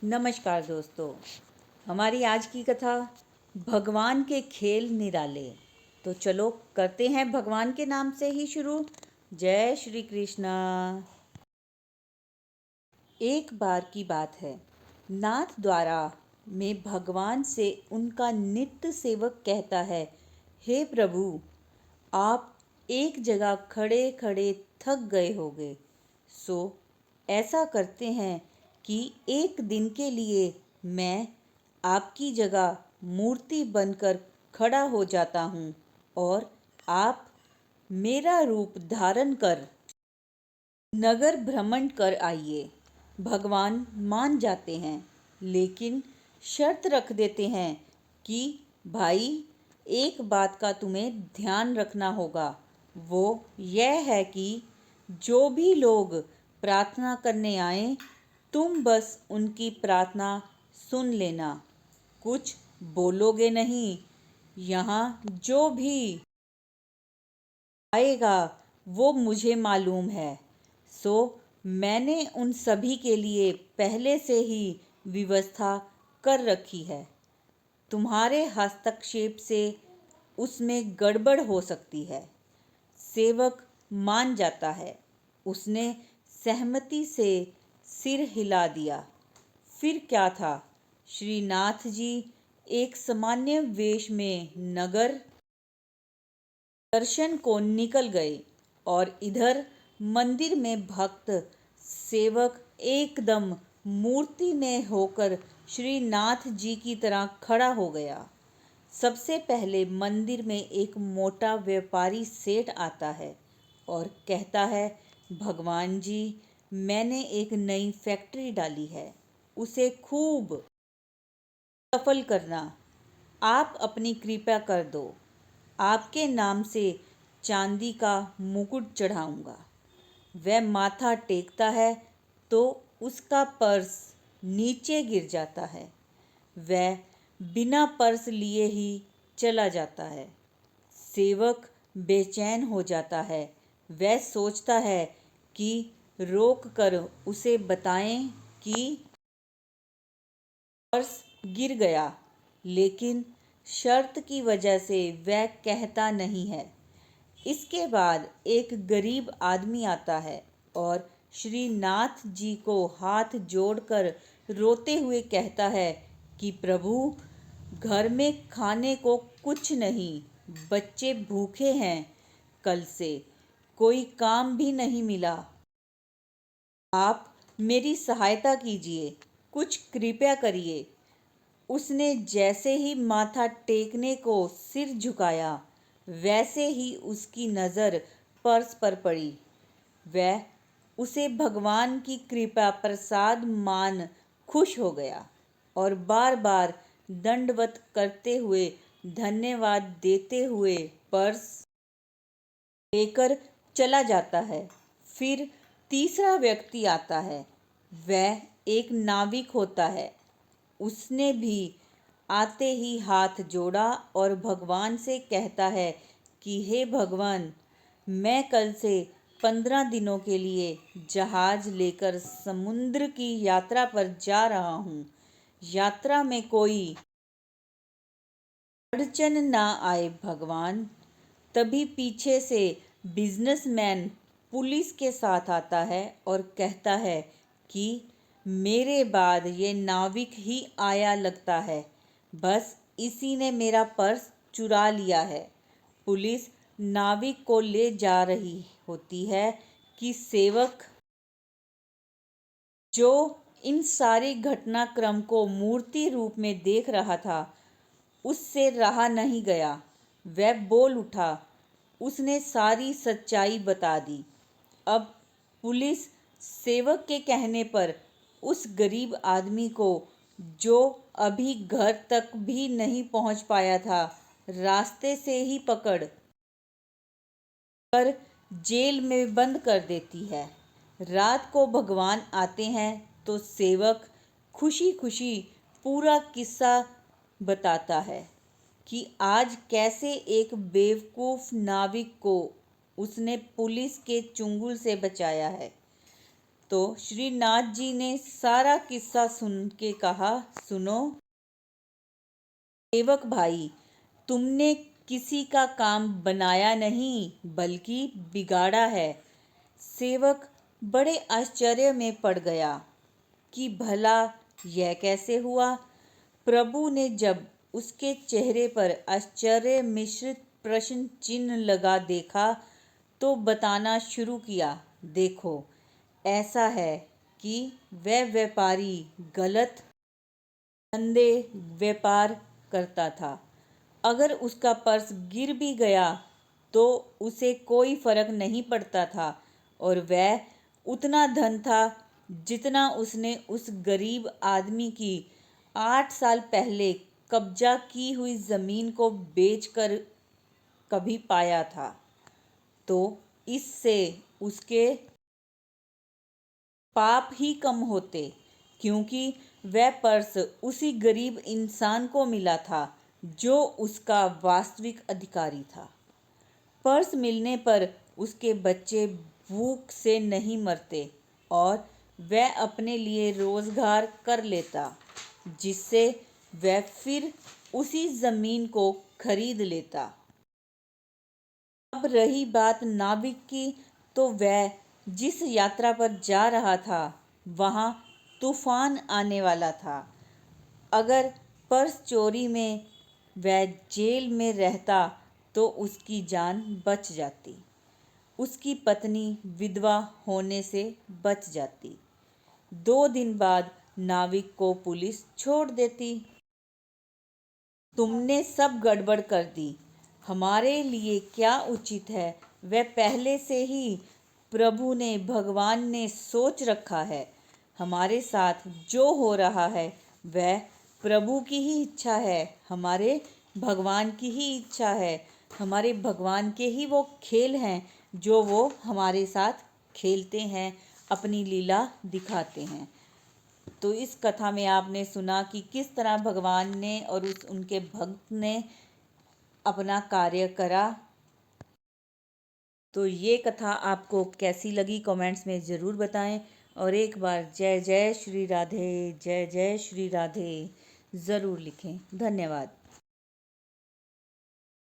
नमस्कार दोस्तों। हमारी आज की कथा भगवान के खेल निराले। तो चलो करते हैं भगवान के नाम से ही शुरू। जय श्री कृष्णा। एक बार की बात है, नाथ द्वारा में भगवान से उनका नित्य सेवक कहता है, हे प्रभु, आप एक जगह खड़े खड़े थक गए होगे, सो ऐसा करते हैं कि एक दिन के लिए मैं आपकी जगह मूर्ति बनकर खड़ा हो जाता हूँ और आप मेरा रूप धारण कर नगर भ्रमण कर आइए। भगवान मान जाते हैं, लेकिन शर्त रख देते हैं कि भाई, एक बात का तुम्हें ध्यान रखना होगा। वो यह है कि जो भी लोग प्रार्थना करने आए, तुम बस उनकी प्रार्थना सुन लेना, कुछ बोलोगे नहीं। यहाँ जो भी आएगा वो मुझे मालूम है, सो मैंने उन सभी के लिए पहले से ही व्यवस्था कर रखी है। तुम्हारे हस्तक्षेप से उसमें गड़बड़ हो सकती है। सेवक मान जाता है। उसने सहमति से सिर हिला दिया। फिर क्या था, श्रीनाथ जी एक सामान्य वेश में नगर दर्शन को निकल गए और इधर मंदिर में भक्त सेवक एकदम मूर्ति में होकर श्रीनाथ जी की तरह खड़ा हो गया। सबसे पहले मंदिर में एक मोटा व्यापारी सेठ आता है और कहता है, भगवान जी, मैंने एक नई फैक्ट्री डाली है, उसे खूब सफल करना। आप अपनी कृपा कर दो। आपके नाम से चांदी का मुकुट चढ़ाऊंगा। वह माथा टेकता है तो उसका पर्स नीचे गिर जाता है। वह बिना पर्स लिए ही चला जाता है। सेवक बेचैन हो जाता है। वह सोचता है कि रोक कर उसे बताएं कि पर्स गिर गया, लेकिन शर्त की वजह से वह कहता नहीं है। इसके बाद एक गरीब आदमी आता है और श्रीनाथ जी को हाथ जोड़कर रोते हुए कहता है कि प्रभु, घर में खाने को कुछ नहीं, बच्चे भूखे हैं, कल से कोई काम भी नहीं मिला। आप मेरी सहायता कीजिए, कुछ कृपया करिए। उसने जैसे ही माथा टेकने को सिर झुकाया, वैसे ही उसकी नज़र पर्स पर पड़ी। वह उसे भगवान की कृपा प्रसाद मान खुश हो गया और बार बार दंडवत करते हुए धन्यवाद देते हुए पर्स लेकर चला जाता है। फिर तीसरा व्यक्ति आता है। वह एक नाविक होता है। उसने भी आते ही हाथ जोड़ा और भगवान से कहता है कि हे भगवान, मैं कल से 15 दिनों के लिए जहाज लेकर समुद्र की यात्रा पर जा रहा हूँ। यात्रा में कोई अड़चन ना आए भगवान। तभी पीछे से बिजनेसमैन पुलिस के साथ आता है और कहता है कि मेरे बाद ये नाविक ही आया लगता है, बस इसी ने मेरा पर्स चुरा लिया है। पुलिस नाविक को ले जा रही होती है कि सेवक, जो इन सारे घटनाक्रम को मूर्ति रूप में देख रहा था, उससे रहा नहीं गया। वह बोल उठा। उसने सारी सच्चाई बता दी। अब पुलिस सेवक के कहने पर उस गरीब आदमी को, जो अभी घर तक भी नहीं पहुंच पाया था, रास्ते से ही पकड़ कर जेल में बंद कर देती है। रात को भगवान आते हैं तो सेवक खुशी खुशी पूरा किस्सा बताता है कि आज कैसे एक बेवकूफ़ नाविक को उसने पुलिस के चुंगल से बचाया है। तो श्रीनाथ जी ने सारा किस्सा सुन के कहा, सुनो सेवक भाई, तुमने किसी का काम बनाया नहीं बल्कि बिगाड़ा है। सेवक बड़े आश्चर्य में पड़ गया कि भला यह कैसे हुआ। प्रभु ने जब उसके चेहरे पर आश्चर्य मिश्रित प्रश्न चिन्ह लगा देखा तो बताना शुरू किया, देखो ऐसा है कि वह व्यापारी गलत धंधे व्यापार करता था। अगर उसका पर्स गिर भी गया तो उसे कोई फर्क नहीं पड़ता था और वह उतना धन था जितना उसने उस गरीब आदमी की 8 साल पहले कब्जा की हुई जमीन को बेचकर कभी पाया था। तो इससे उसके पाप ही कम होते, क्योंकि वह पर्स उसी गरीब इंसान को मिला था जो उसका वास्तविक अधिकारी था। पर्स मिलने पर उसके बच्चे भूख से नहीं मरते और वह अपने लिए रोजगार कर लेता, जिससे वह फिर उसी जमीन को खरीद लेता। अब रही बात नाविक की, तो वह जिस यात्रा पर जा रहा था वहाँ तूफान आने वाला था। अगर पर्स चोरी में वह जेल में रहता तो उसकी जान बच जाती, उसकी पत्नी विधवा होने से बच जाती। 2 दिन बाद नाविक को पुलिस छोड़ देती। तुमने सब गड़बड़ कर दी। हमारे लिए क्या उचित है वह पहले से ही प्रभु ने, भगवान ने सोच रखा है। हमारे साथ जो हो रहा है वह प्रभु की ही इच्छा है, हमारे भगवान की ही इच्छा है। हमारे भगवान के ही वो खेल हैं जो वो हमारे साथ खेलते हैं, अपनी लीला दिखाते हैं। तो इस कथा में आपने सुना कि किस तरह भगवान ने और उनके भक्त ने अपना कार्य करा। तो ये कथा आपको कैसी लगी कमेंट्स में ज़रूर बताएं और एक बार जय जय श्री राधे, जय जय श्री राधे ज़रूर लिखें। धन्यवाद।